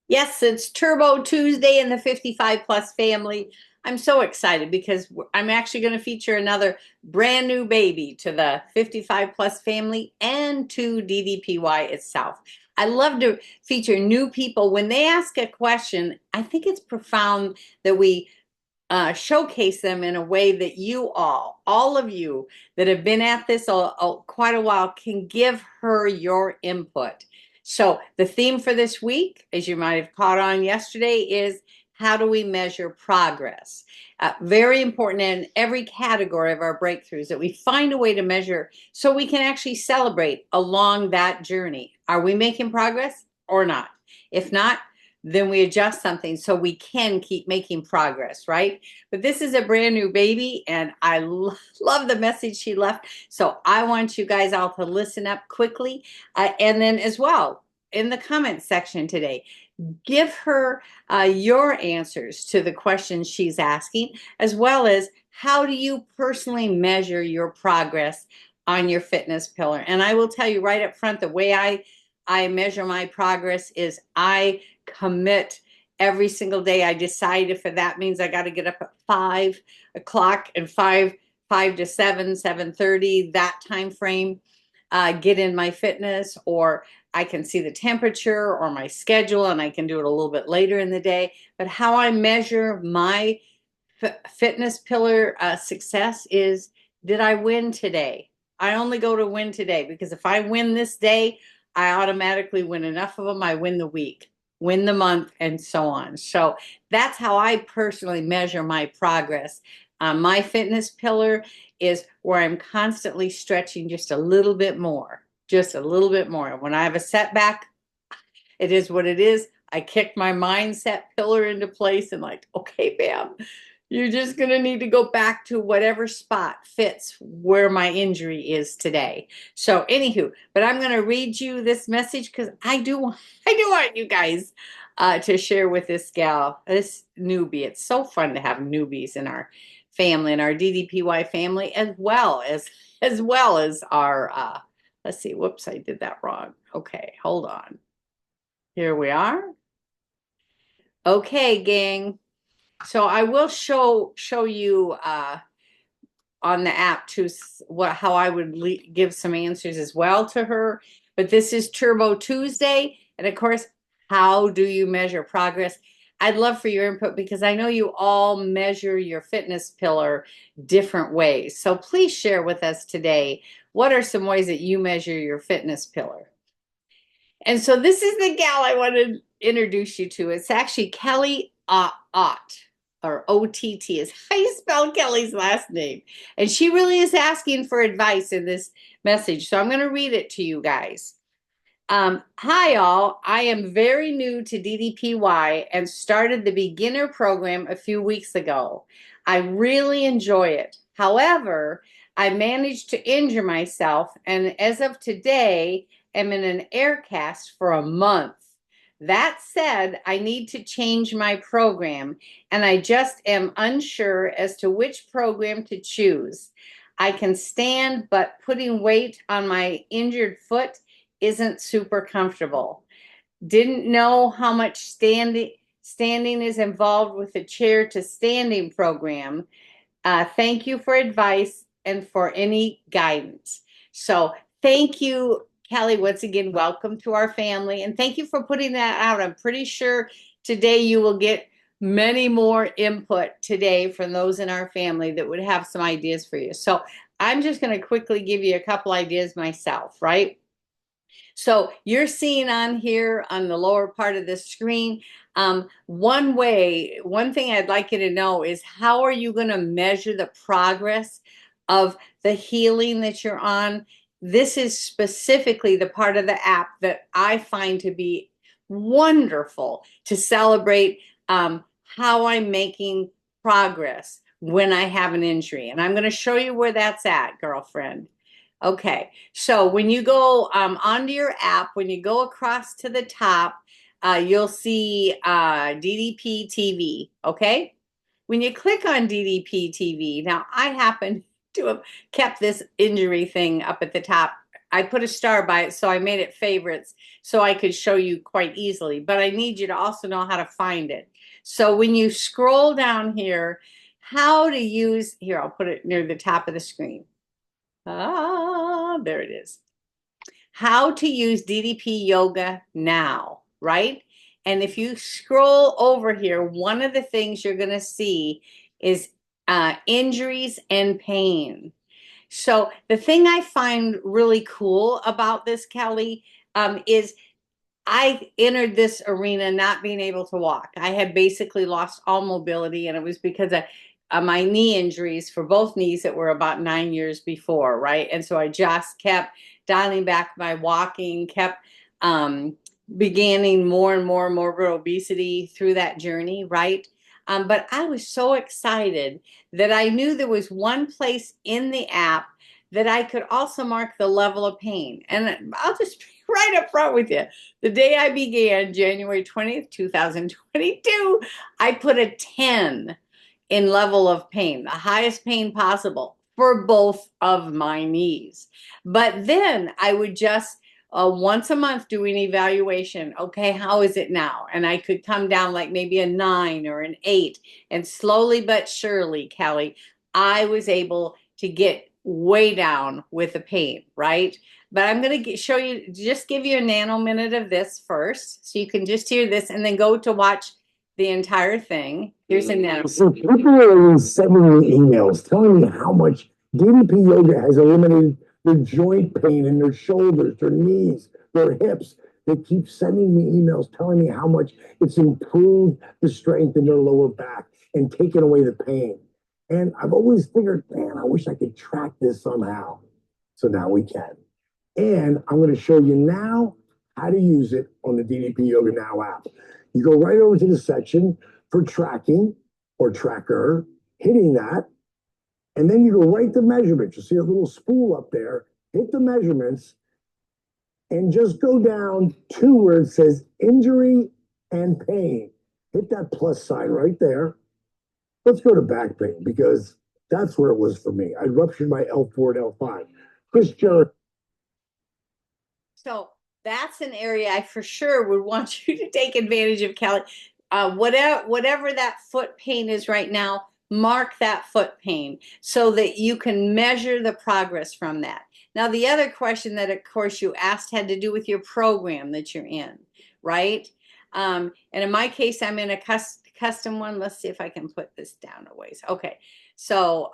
Yes, it's Turbo Tuesday in the 55 plus family. I'm so excited because I'm actually going to feature another brand new baby to the 55 plus family and to DDPY itself. I love to feature new people. When they ask a question, I think it's profound that we showcase them in a way that you all of you that have been at this quite a while, can give her your input. So the theme for this week, as you might have caught on yesterday, is how do we measure progress? Very important in every category of our breakthroughs that we find a way to measure so we can actually celebrate along that journey. Are we making progress or not? If not, then we adjust something so we can keep making progress, right? But this is a brand new baby, and I love the message she left. So I want you guys all to listen up quickly. And then, as well, in the comments section today, give her your answers to the questions she's asking, as well as how do you personally measure your progress on your fitness pillar. And I will tell you right up front, the way I measure my progress is I commit every single day. I decide if that means I got to get up at 5 o'clock and five to 7:30, that time frame, get in my fitness, or I can see the temperature or my schedule and I can do it a little bit later in the day. But how I measure my fitness pillar success is, did I win today? I only go to win today, because if I win this day, I automatically win enough of them. I win the week, win the month, and so on. So that's how I personally measure my progress. My fitness pillar is where I'm constantly stretching just a little bit more, just a little bit more. When I have a setback, it is what it is. I kick my mindset pillar into place and, like, okay, bam, you're just going to need to go back to whatever spot fits where my injury is today. So anywho, but I'm going to read you this message because I do want you guys to share with this gal, this newbie. It's so fun to have newbies in our family, in our DDPY family, as well as our let's see, whoops, I did that wrong. Okay, hold on. Here we are. Okay, gang. So I will show you on the app too how I would give some answers as well to her. But this is Turbo Tuesday, and of course, how do you measure progress? I'd love for your input because I know you all measure your fitness pillar different ways. So please share with us today, what are some ways that you measure your fitness pillar? And so this is the gal I want to introduce you to. It's actually Kelly Ott, or OTT is how you spell Kelly's last name. And she really is asking for advice in this message. So I'm going to read it to you guys. Hi, all. I am very new to DDPY and started the beginner program a few weeks ago. I really enjoy it. However, I managed to injure myself, and as of today, am in an air cast for a month. That said, I need to change my program, and I just am unsure as to which program to choose. I can stand, but putting weight on my injured foot isn't super comfortable. Didn't know how much standing is involved with the chair to standing program. Thank you for advice and for any guidance. So thank you, Kelly. Once again, welcome to our family. And thank you for putting that out. I'm pretty sure today you will get many more input today from those in our family that would have some ideas for you. So I'm just going to quickly give you a couple ideas myself, right? So you're seeing on here on the lower part of the screen, one thing I'd like you to know is, how are you going to measure the progress of the healing that you're on? This is specifically the part of the app that I find to be wonderful to celebrate how I'm making progress when I have an injury. And I'm going to show you where that's at, girlfriend. Okay, so when you go onto your app, when you go across to the top, you'll see DDP TV, okay? When you click on DDP TV, now I happen to have kept this injury thing up at the top I put a star by it, so I made it favorites so I could show you quite easily. But I need you to also know how to find it. So when you scroll down here, how to use, here, I'll put it near the top of the screen. Ah, there it is. How to use DDP Yoga now, right? And if you scroll over here, one of the things you're going to see is injuries and pain. So the thing I find really cool about this, Kelly, is I entered this arena not being able to walk. I had basically lost all mobility, and it was because of my knee injuries for both knees that were about 9 years before, right? And so I just kept dialing back my walking, kept beginning more and more morbid obesity through that journey, right? But I was so excited that I knew there was one place in the app that I could also mark the level of pain. And I'll just be right up front with you. The day I began, January 20th, 2022, I put a 10 in level of pain, the highest pain possible for both of my knees. But then I would just once a month do an evaluation. Okay, how is it now? And I could come down like maybe a 9 or an 8. And slowly but surely, Kelly, I was able to get way down with the pain, right? But I'm going to show you, just give you a nano minute of this first, so you can just hear this and then go to watch the entire thing. Here's a nano. So people are sending me emails telling me how much DDP yoga has eliminated their joint pain in their shoulders, their knees, their hips. They keep sending me emails telling me how much it's improved the strength in their lower back and taken away the pain. And I've always figured, man, I wish I could track this somehow. So now we can. And I'm going to show you now how to use it on the DDP Yoga Now app. You go right over to the section for tracking or tracker, hitting that, and then you go right to measurements. You see a little spool up there, hit the measurements, and just go down to where it says injury and pain. Hit that plus sign right there. Let's go to back pain because that's where it was for me. I ruptured my L4 and L5. Chris Jarrett. So that's an area I for sure would want you to take advantage of, Kelly. Whatever that foot pain is right now, mark that foot pain so that you can measure the progress from that. Now, the other question that, of course, you asked had to do with your program that you're in, right? And in my case, I'm in a custom one. Let's see if I can put this down a ways. Okay. So,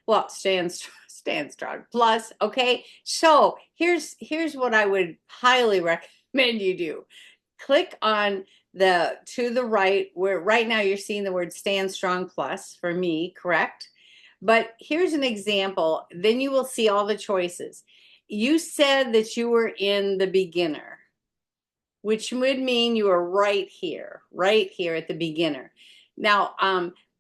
well, stand strong plus. Okay. So here's what I would highly recommend you do. Click on the to the right, where right now you're seeing the word stand strong plus for me, correct? But here's an example. Then you will see all the choices. You said that you were in the beginner, which would mean you are right here at the beginner. Now,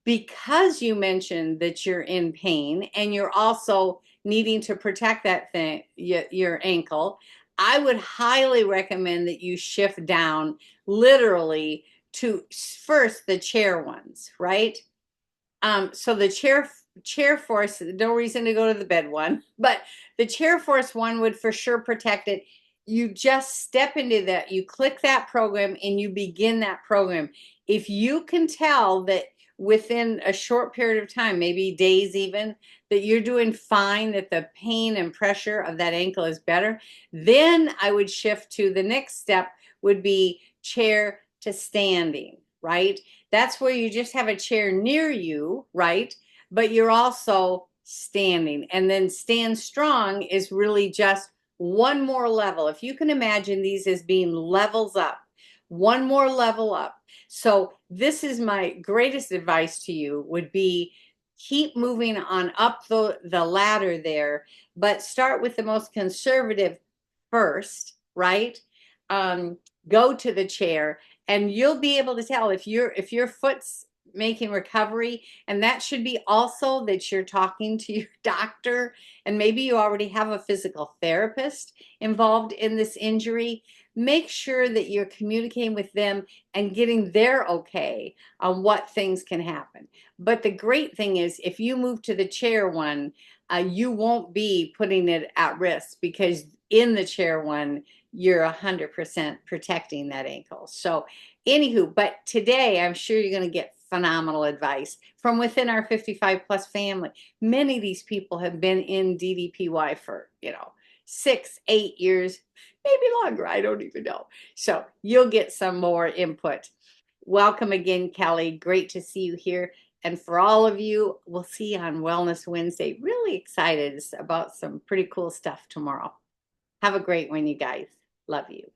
because you mentioned that you're in pain and you're also needing to protect that thing, your ankle, I would highly recommend that you shift down literally to first the chair ones, right? So the chair force, no reason to go to the bed one, but the chair force one would for sure protect it. You just step into that, you click that program and you begin that program. If you can tell that within a short period of time, maybe days even, that you're doing fine, that the pain and pressure of that ankle is better, then I would shift to the next step would be chair to standing, right? That's where you just have a chair near you, right? But you're also standing. And then stand strong is really just one more level. If you can imagine these as being levels up, one more level up. So this is my greatest advice to you would be keep moving on up the ladder there, but start with the most conservative first, right? Go to the chair and you'll be able to tell if your foot's making recovery, and that should be also that you're talking to your doctor, and maybe you already have a physical therapist involved in this injury. make sure that you're communicating with them and getting their okay on what things can happen. But the great thing is, if you move to the chair one, you won't be putting it at risk, because in the chair one, you're 100% protecting that ankle. So, anywho, but today I'm sure you're going to get phenomenal advice from within our 55 plus family. Many of these people have been in DDPY for, 6, 8 years, maybe longer. I don't even know. So you'll get some more input. Welcome again, Kelly. Great to see you here. And for all of you, we'll see you on Wellness Wednesday. Really excited about some pretty cool stuff tomorrow. Have a great one, you guys. Love you.